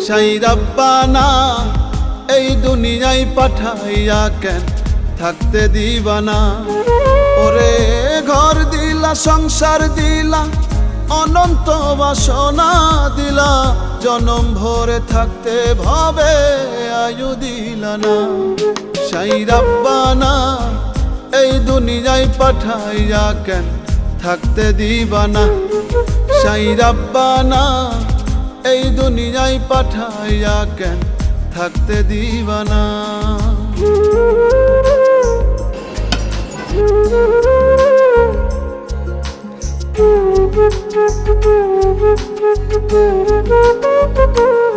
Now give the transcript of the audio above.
সাই রাব্বানা এই দুনিয়ায় পাঠাইয়া কেন থাকতে দিবানা। ওরে ঘর দিলা, সংসার দিলা, অনন্ত বাসনা দিলা, জনম ভরে থাকতে ভাবে আয়ু দিলা না। সাই রাব্বানা এই দুনিয়ায় পাঠাইয়া কেন থাকতে দিবানা। সাই রাব্বানা এই দুনিয়ায় পাঠাইয়া কেন থাকতে দিবানা। Thank you.